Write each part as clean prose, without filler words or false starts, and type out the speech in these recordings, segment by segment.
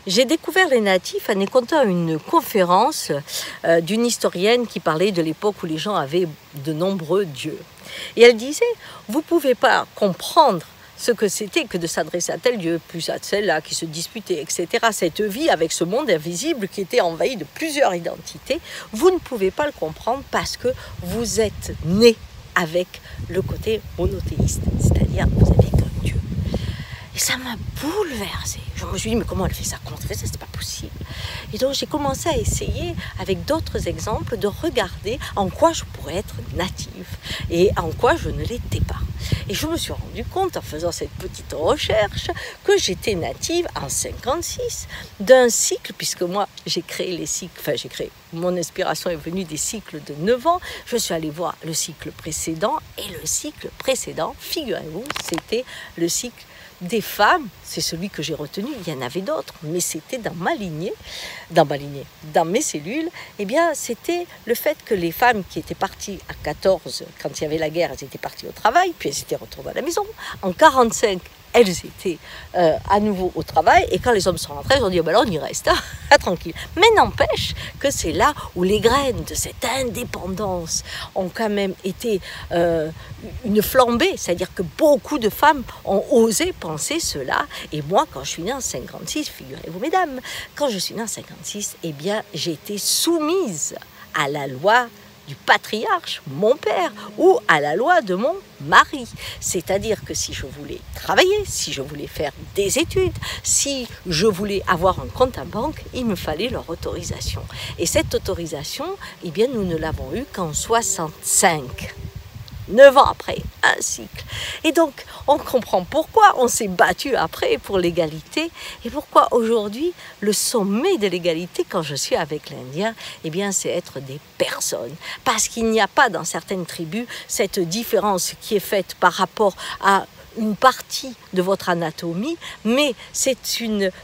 J'ai découvert les natifs en écoutant une conférence d'une historienne qui parlait de l'époque où les gens avaient de nombreux dieux. Et elle disait, vous ne pouvez pas comprendre ce que c'était que de s'adresser à tel dieu, plus à celle-là qui se disputait, etc. Cette vie avec ce monde invisible qui était envahi de plusieurs identités, vous ne pouvez pas le comprendre parce que vous êtes né avec le côté monothéiste, c'est-à-dire vous avez qu'un dieu. Et ça m'a bouleversée. Je me suis dit, mais comment elle fait ça? Comment elle fait ça? C'est pas possible. Et donc j'ai commencé à essayer, avec d'autres exemples, de regarder en quoi je pourrais être native et en quoi je ne l'étais pas. Et je me suis rendu compte, en faisant cette petite recherche, que j'étais native en 56 d'un cycle, puisque moi j'ai créé les cycles, mon inspiration est venue des cycles de 9 ans. Je suis allée voir le cycle précédent, et le cycle précédent, figurez-vous, c'était le cycle des femmes, c'est celui que j'ai retenu, il y en avait d'autres, mais c'était dans mes cellules, eh bien c'était le fait que les femmes qui étaient parties à 14, quand il y avait la guerre, elles étaient parties au travail, puis elles étaient retournées à la maison. En 45, elles étaient à nouveau au travail, et quand les hommes sont rentrés, ils ont dit, oh ben là on y reste, hein, tranquille. Mais n'empêche que c'est là où les graines de cette indépendance ont quand même été une flambée, c'est-à-dire que beaucoup de femmes ont osé penser cela. Et moi, quand je suis née en 56, figurez-vous mesdames, quand je suis née en 56, eh bien j'ai été soumise à la loi du patriarche, mon père, ou à la loi de mon mari. C'est-à-dire que si je voulais travailler, si je voulais faire des études, si je voulais avoir un compte en banque, il me fallait leur autorisation. Et cette autorisation, eh bien, nous ne l'avons eue qu'en 65. 9 ans après, un cycle. Et donc, on comprend pourquoi on s'est battu après pour l'égalité et pourquoi aujourd'hui, le sommet de l'égalité, quand je suis avec l'Indien, eh bien, c'est être des personnes. Parce qu'il n'y a pas dans certaines tribus cette différence qui est faite par rapport à une partie de votre anatomie, mais c'est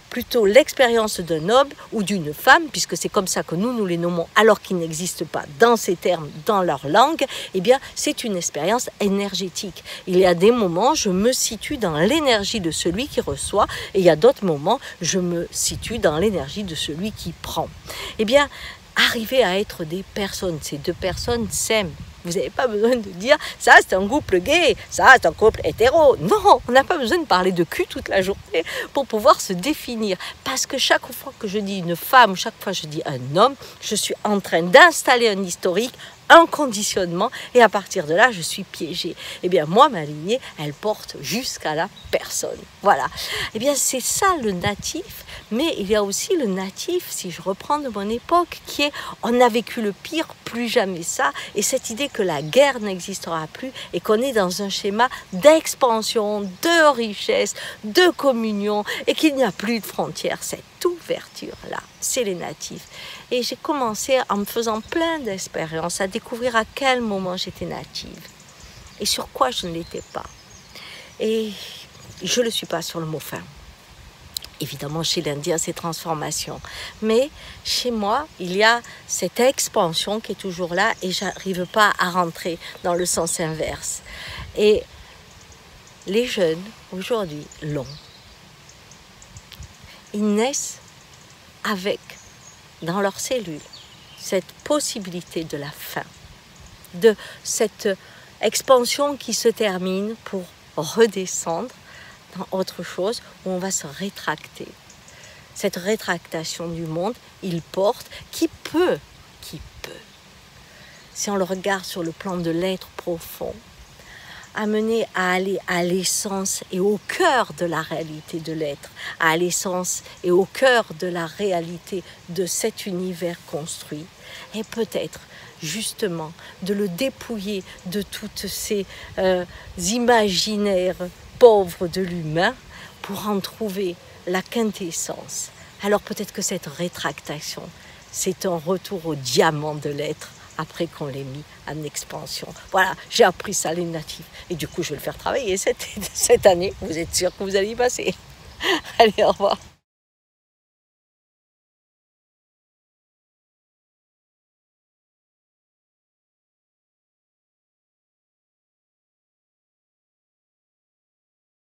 plutôt l'expérience d'un homme ou d'une femme, puisque c'est comme ça que nous les nommons, alors qu'ils n'existent pas dans ces termes, dans leur langue, eh bien, c'est une expérience énergétique. Il y a des moments, je me situe dans l'énergie de celui qui reçoit, et il y a d'autres moments, je me situe dans l'énergie de celui qui prend. Eh bien, arriver à être des personnes, ces deux personnes s'aiment. Vous n'avez pas besoin de dire « ça c'est un couple gay, ça c'est un couple hétéro ». Non, on n'a pas besoin de parler de cul toute la journée pour pouvoir se définir. Parce que chaque fois que je dis une femme, chaque fois que je dis un homme, je suis en train d'installer un historique, un conditionnement, et à partir de là, je suis piégée. Eh bien, moi, ma lignée, elle porte jusqu'à la personne. Voilà. Eh bien, c'est ça le natif, mais il y a aussi le natif, si je reprends de mon époque, qui est « on a vécu le pire, plus jamais ça », et cette idée que la guerre n'existera plus et qu'on est dans un schéma d'expansion, de richesse, de communion, et qu'il n'y a plus de frontières. Cette ouverture-là, c'est les natifs. Et j'ai commencé en me faisant plein d'expériences à découvrir à quel moment j'étais native et sur quoi je ne l'étais pas. Et je ne le suis pas sur le mot fin. Évidemment, chez l'Indien, c'est transformation. Mais chez moi, il y a cette expansion qui est toujours là et je n'arrive pas à rentrer dans le sens inverse. Et les jeunes, aujourd'hui, l'ont. Ils naissent avec, dans leurs cellules, cette possibilité de la fin, de cette expansion qui se termine pour redescendre dans autre chose où on va se rétracter. Cette rétractation du monde, il porte, qui peut, si on le regarde sur le plan de l'être profond, amener à aller à l'essence et au cœur de la réalité de l'être, à l'essence et au cœur de la réalité de cet univers construit, et peut-être justement de le dépouiller de toutes ces imaginaires pauvres de l'humain pour en trouver la quintessence. Alors peut-être que cette rétractation, c'est un retour au diamant de l'être après qu'on l'ait mis en expansion. Voilà, j'ai appris ça les natifs. Et du coup, je vais le faire travailler cette année. Vous êtes sûr que vous allez y passer? Allez, au revoir.